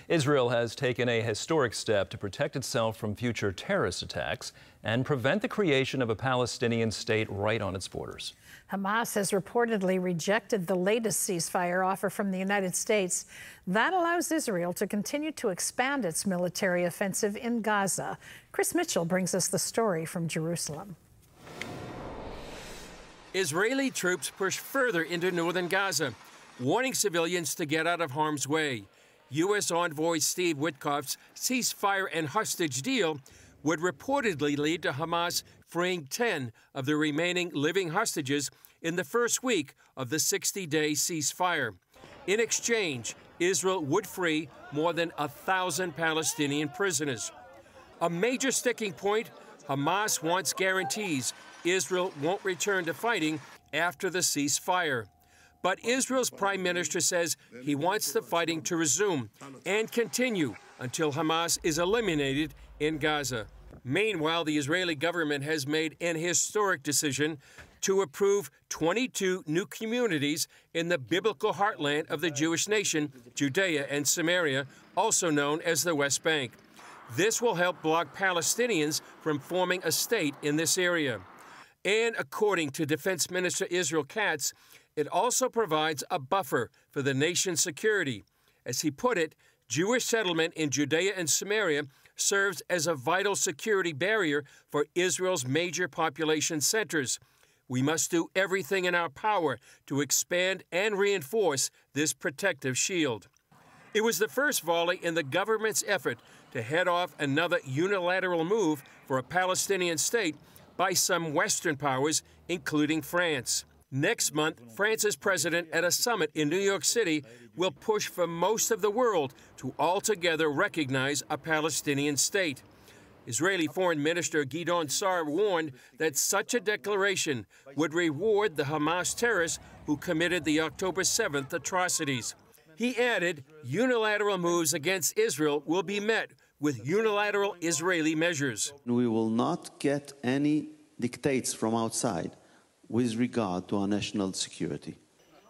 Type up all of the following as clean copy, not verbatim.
Israel has taken a historic step to protect itself from future terrorist attacks and prevent the creation of a Palestinian state right on its borders. Hamas has reportedly rejected the latest ceasefire offer from the United States. That allows Israel to continue to expand its military offensive in Gaza. Chris Mitchell brings us the story from Jerusalem. Israeli troops push further into northern Gaza, warning civilians to get out of harm's way. U.S. Envoy Steve Witkoff's ceasefire and hostage deal would reportedly lead to Hamas freeing 10 of the remaining living hostages in the first week of the 60-day ceasefire. In exchange, Israel would free more than 1,000 Palestinian prisoners. A major sticking point, Hamas wants guarantees Israel won't return to fighting after the ceasefire. But Israel's prime minister says he wants the fighting to resume and continue until Hamas is eliminated in Gaza. Meanwhile, the Israeli government has made an historic decision to approve 22 new communities in the biblical heartland of the Jewish nation, Judea and Samaria, also known as the West Bank. This will help block Palestinians from forming a state in this area. And according to Defense Minister Israel Katz, it also provides a buffer for the nation's security. As he put it, Jewish settlement in Judea and Samaria serves as a vital security barrier for Israel's major population centers. We must do everything in our power to expand and reinforce this protective shield. It was the first volley in the government's effort to head off another unilateral move for a Palestinian state by some Western powers, including France. Next month, France's president at a summit in New York City will push for most of the world to altogether recognize a Palestinian state. Israeli Foreign Minister Gidon Sa'ar warned that such a declaration would reward the Hamas terrorists who committed the October 7th atrocities. He added, unilateral moves against Israel will be met with unilateral Israeli measures. We will not get any dictates from outside with regard to our national security.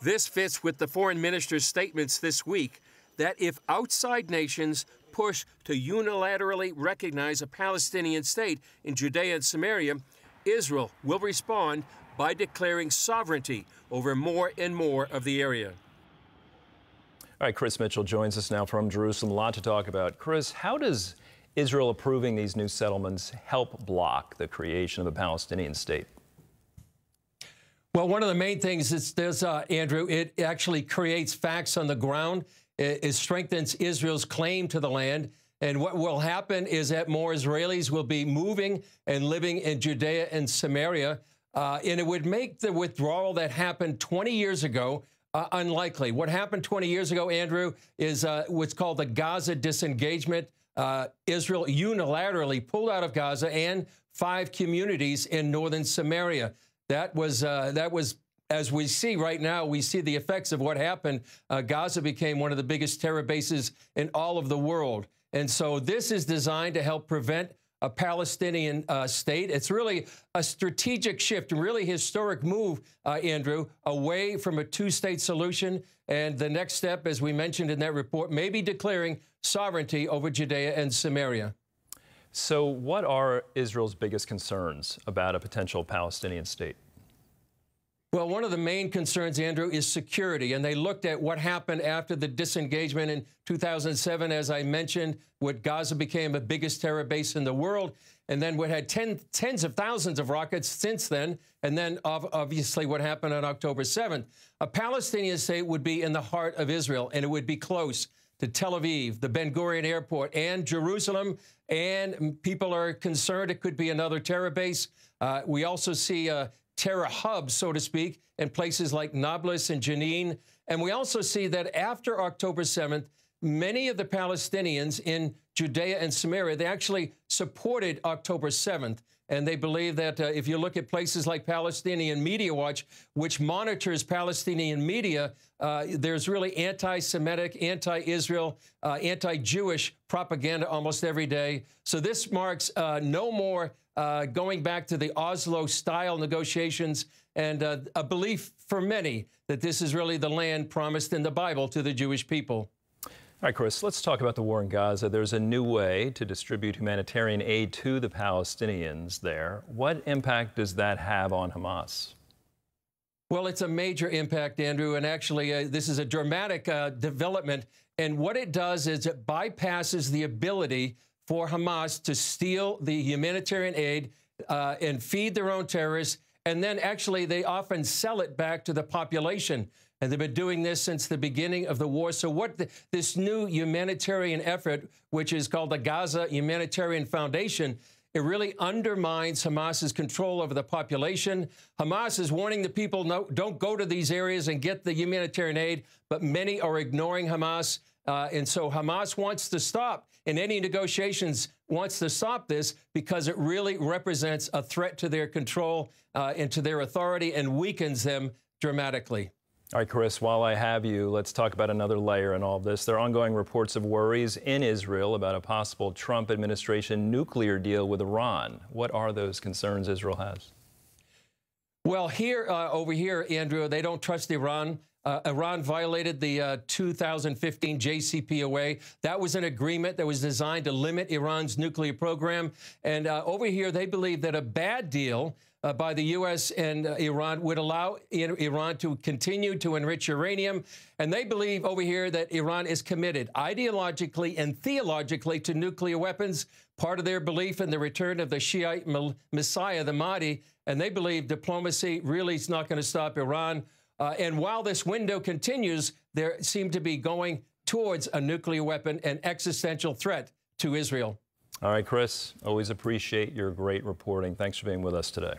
This fits with the foreign minister's statements this week that if outside nations push to unilaterally recognize a Palestinian state in Judea and Samaria, Israel will respond by declaring sovereignty over more and more of the area. All right, Chris Mitchell joins us now from Jerusalem. A lot to talk about. Chris, how does Israel approving these new settlements help block the creation of a Palestinian state? Well, one of the main things is this, Andrew, it actually creates facts on the ground. It strengthens Israel's claim to the land. And what will happen is that more Israelis will be moving and living in Judea and Samaria. And it would make the withdrawal that happened 20 years ago unlikely. What happened 20 years ago, Andrew, is what's called the Gaza disengagement. Israel unilaterally pulled out of Gaza and 5 communities in northern Samaria. That was, as we see right now, we see the effects of what happened. Gaza became one of the biggest terror bases in all of the world. And so this is designed to help prevent a Palestinian state. It's really a strategic shift, a really historic move, Andrew, away from a two-state solution. And the next step, as we mentioned in that report, may be declaring sovereignty over Judea and Samaria. So what are Israel's biggest concerns about a potential Palestinian state? Well, one of the main concerns, Andrew, is security. And they looked at what happened after the disengagement in 2007, as I mentioned, what Gaza became the biggest terror base in the world. And then we had tens of thousands of rockets since then. And then obviously what happened on October 7th. A Palestinian state would be in the heart of Israel, and it would be close to Tel Aviv, the Ben Gurion airport, and Jerusalem. And people are concerned it could be another terror base. We also see terror hubs, so to speak, in places like Nablus and Jenin. And we also see that after October 7th, many of the Palestinians in Judea and Samaria, they actually supported October 7th. And they believe that if you look at places like Palestinian Media Watch, which monitors Palestinian media, there's really anti-Semitic, anti-Israel, anti-Jewish propaganda almost every day. So this marks no more going back to the Oslo-style negotiations and a belief for many that this is really the land promised in the Bible to the Jewish people. All right, Chris, let's talk about the war in Gaza. There's a new way to distribute humanitarian aid to the Palestinians there. What impact does that have on Hamas? Well, it's a major impact, Andrew, and actually this is a dramatic development. And what it does is it bypasses the ability for Hamas to steal the humanitarian aid and feed their own terrorists. And then actually they often sell it back to the population. And they've been doing this since the beginning of the war. So this new humanitarian effort, which is called the Gaza Humanitarian Foundation, it really undermines Hamas's control over the population. Hamas is warning the people, no, don't go to these areas and get the humanitarian aid, but many are ignoring Hamas. And so Hamas wants to stop, and any negotiations wants to stop this because it really represents a threat to their control and to their authority and weakens them dramatically. All right, Chris, while I have you, let's talk about another layer in all of this. There are ongoing reports of worries in Israel about a possible Trump administration nuclear deal with Iran. What are those concerns Israel has? Well, over here, Andrew, they don't trust Iran. Iran violated the 2015 JCPOA. That was an agreement that was designed to limit Iran's nuclear program. And over here, they believe that a bad deal by the U.S. and Iran would allow Iran to continue to enrich uranium. And they believe over here that Iran is committed ideologically and theologically to nuclear weapons, part of their belief in the return of the Shiite Messiah, the Mahdi. And they believe diplomacy really is not going to stop Iran. And while this window continues, they seem to be going towards a nuclear weapon, an existential threat to Israel. All right, Chris, always appreciate your great reporting. Thanks for being with us today.